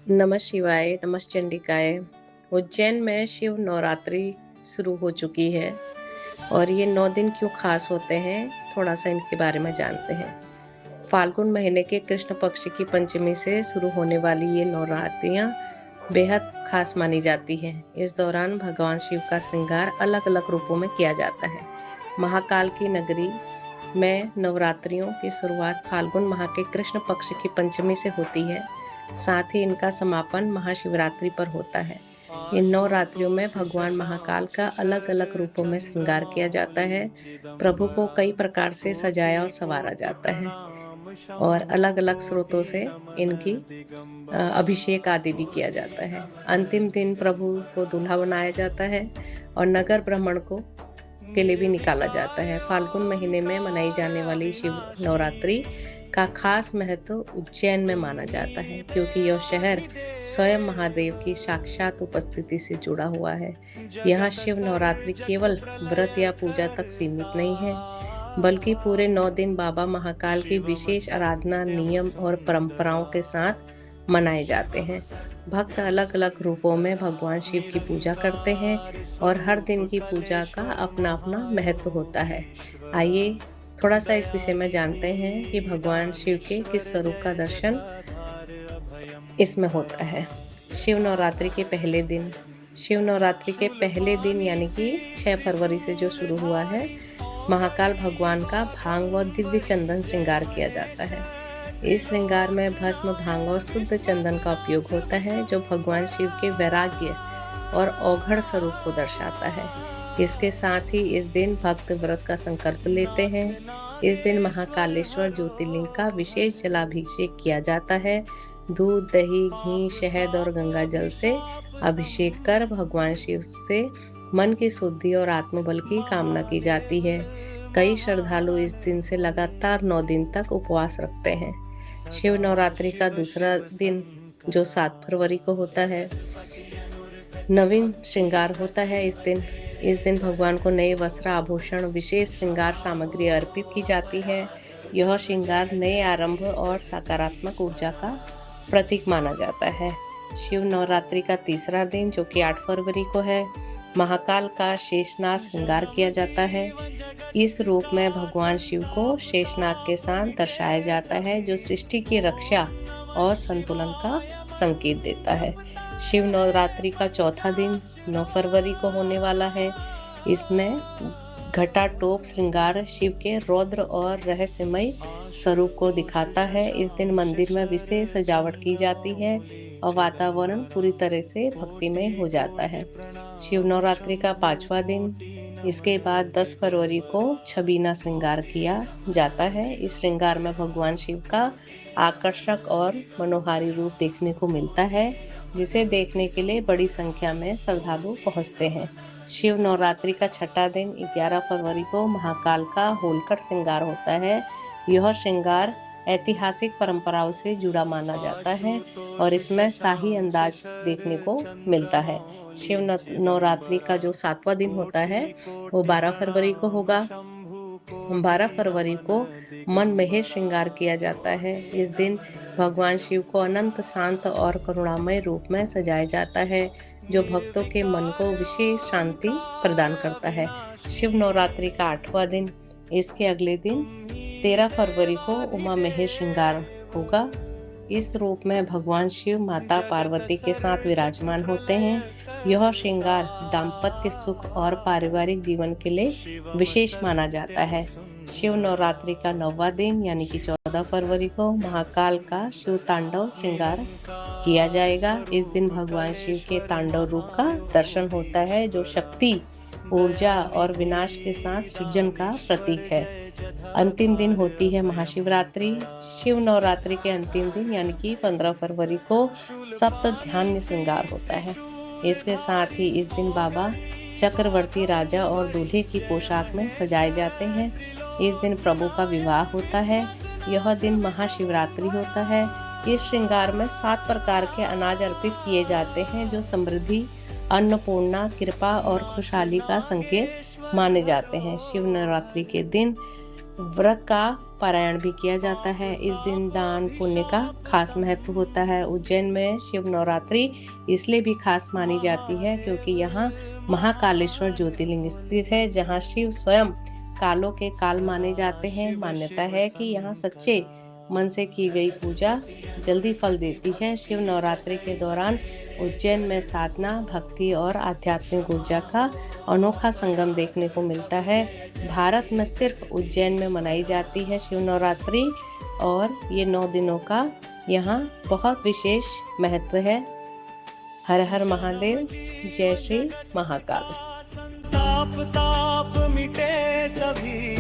नमः शिवाय, नमः चंडिकाय। उज्जैन में शिव नवरात्रि शुरू हो चुकी है और ये 9 दिन क्यों खास होते हैं, थोड़ा-सा इनके बारे में जानते हैं। फाल्गुन महीने के कृष्ण पक्ष की पंचमी से शुरू होने वाली ये नवरात्रियाँ बेहद खास मानी जाती हैं। इस दौरान भगवान शिव का श्रृंगार अलग-अलग रूपों में किया जाता है। महाकाल की नगरी में नवरात्रियों की शुरुआत फाल्गुन माह के कृष्ण पक्ष की पंचमी से होती है। साथ ही इनका समापन महाशिवरात्रि पर होता है। इन नवरात्रियों में भगवान महाकाल का अलग-अलग रूपों में श्रृंगार किया जाता है। प्रभु को कई प्रकार से सजाया और संवारा जाता है और अलग-अलग स्रोतों से इनकी अभिषेक आदि भी किया जाता है। अंतिम दिन प्रभु को दूल्हा बनाया जाता है और नगर भ्रमण के लिए भी निकाला जाता है। फाल्गुन महीने में मनाई जाने वाली शिव नवरात्रि का खास महत्व उज्जैन में माना जाता है, क्योंकि यह शहर स्वयं महादेव की साक्षात उपस्थिति से जुड़ा हुआ है। यहाँ शिव नवरात्रि केवल व्रत या पूजा तक सीमित नहीं है, बल्कि पूरे 9 दिन बाबा महाकाल की विशेष आराधना, नियम और परंपराओं के साथ मनाए जाते हैं। भक्त अलग-अलग रूपों में भगवान शिव की पूजा करते हैं और हर दिन की पूजा का अपना-अपना महत्व होता है। आइए थोड़ा-सा इस विषय में जानते हैं कि भगवान शिव के किस स्वरूप का दर्शन इसमें होता है। शिव नवरात्रि के पहले दिन शिव नवरात्रि के पहले दिन यानी कि 6 फरवरी से जो शुरू हुआ है, महाकाल भगवान का भांग व दिव्य चंदन श्रृंगार किया जाता है। इस श्रृंगार में भस्म, भांग और शुद्ध चंदन का उपयोग होता है, जो भगवान शिव के वैराग्य और औघड़ स्वरूप को दर्शाता है। इसके साथ ही इस दिन भक्त व्रत का संकल्प लेते हैं। इस दिन महाकालेश्वर ज्योतिर्लिंग का विशेष जलाभिषेक किया जाता है। दूध, दही, घी, शहद और गंगा जल से अभिषेक कर भगवान शिव से मन की शुद्धि और आत्मबल की कामना की जाती है। कई श्रद्धालु इस दिन से लगातार 9 दिन तक उपवास रखते हैं। शिव नवरात्रि का दूसरा दिन जो 7 फरवरी को होता है, नवीन श्रृंगार होता है। इस दिन भगवान को नए वस्त्र, आभूषण, विशेष श्रृंगार सामग्री अर्पित की जाती है। यह श्रृंगार नए आरंभ और सकारात्मक ऊर्जा का प्रतीक माना जाता है। शिव नवरात्रि का तीसरा दिन जो कि 8 फरवरी को है, महाकाल का शेषनाग श्रृंगार किया जाता है। इस रूप में भगवान शिव को शेषनाग के साथ दर्शाया जाता है, जो सृष्टि की रक्षा और संतुलन का संकेत देता है। शिव नवरात्रि का चौथा दिन 9 फरवरी को होने वाला है। इसमें घटाटोप श्रृंगार शिव के रौद्र और रहस्यमय स्वरूप को दिखाता है। इस दिन मंदिर में विशेष सजावट की जाती है और वातावरण पूरी तरह से भक्तिमय हो जाता है। शिव नवरात्रि का 5वां दिन, इसके बाद 10 फरवरी को छबीना श्रृंगार किया जाता है। इस श्रृंगार में भगवान शिव का आकर्षक और मनोहारी रूप देखने को मिलता है, जिसे देखने के लिए बड़ी संख्या में श्रद्धालु पहुंचते हैं। शिव नवरात्रि का छठा दिन 11 फरवरी को महाकाल का होलकर श्रृंगार होता है। यह श्रृंगार ऐतिहासिक परंपराओं से जुड़ा माना जाता है और इसमें शाही अंदाज देखने को मिलता है। शिव नवरात्रि का जो 7वां दिन होता है, वो 12 फरवरी को होगा। 12 फरवरी को मनमोहक श्रृंगार किया जाता है। इस दिन भगवान शिव को अनंत, शांत और करुणामय रूप में सजाया जाता है, जो भक्तों के मन को विशेष शांति प्रदान करता है। शिव नवरात्रि का 8वां दिन, इसके अगले दिन 13 फरवरी को उमा महेश श्रृंगार होगा। इस रूप में भगवान शिव माता पार्वती के साथ विराजमान होते हैं। यह श्रृंगार दाम्पत्य सुख और पारिवारिक जीवन के लिए विशेष माना जाता है। शिव नवरात्रि का 9वां दिन यानी कि 14 फरवरी को महाकाल का शिव तांडव श्रृंगार किया जाएगा। इस दिन भगवान शिव के तांडव रूप का दर्शन होता है, जो शक्ति, ऊर्जा और विनाश के साथ सृजन का प्रतीक है। अंतिम दिन होती है महाशिवरात्रि। शिव नवरात्रि के अंतिम दिन यानी कि 15 फरवरी को सप्त ध्यान श्रृंगार होता है। इसके साथ ही इस दिन बाबा चक्रवर्ती राजा और दूल्हे की पोशाक में सजाए जाते हैं। इस दिन प्रभु का विवाह होता है। यह दिन महाशिवरात्रि होता है। इस श्रृंगार में 7 प्रकार के अनाज अर्पित किए जाते हैं, जो समृद्धि, अन्नपूर्णा, कृपा और खुशहाली का संकेत माने जाते हैं। शिव नवरात्रि के दिन व्रत का पारायण भी किया जाता है। इस दिन दान पुण्य का खास महत्व होता है। उज्जैन में शिव नवरात्रि इसलिए भी खास मानी जाती है क्योंकि यहाँ महाकालेश्वर ज्योतिर्लिंग स्थित है, जहाँ शिव स्वयं कालों के काल माने जाते हैं। मान्यता है कि यहाँ सच्चे मन से की गई पूजा जल्दी फल देती है। शिव नवरात्रि के दौरान उज्जैन में साधना, भक्ति और आध्यात्मिक ऊर्जा का अनोखा संगम देखने को मिलता है। भारत में सिर्फ उज्जैन में मनाई जाती है शिव नवरात्रि, और ये 9 दिनों का यहाँ बहुत विशेष महत्व है। हर हर महादेव, जय श्री महाकाल। संताप ताप मिटे सभी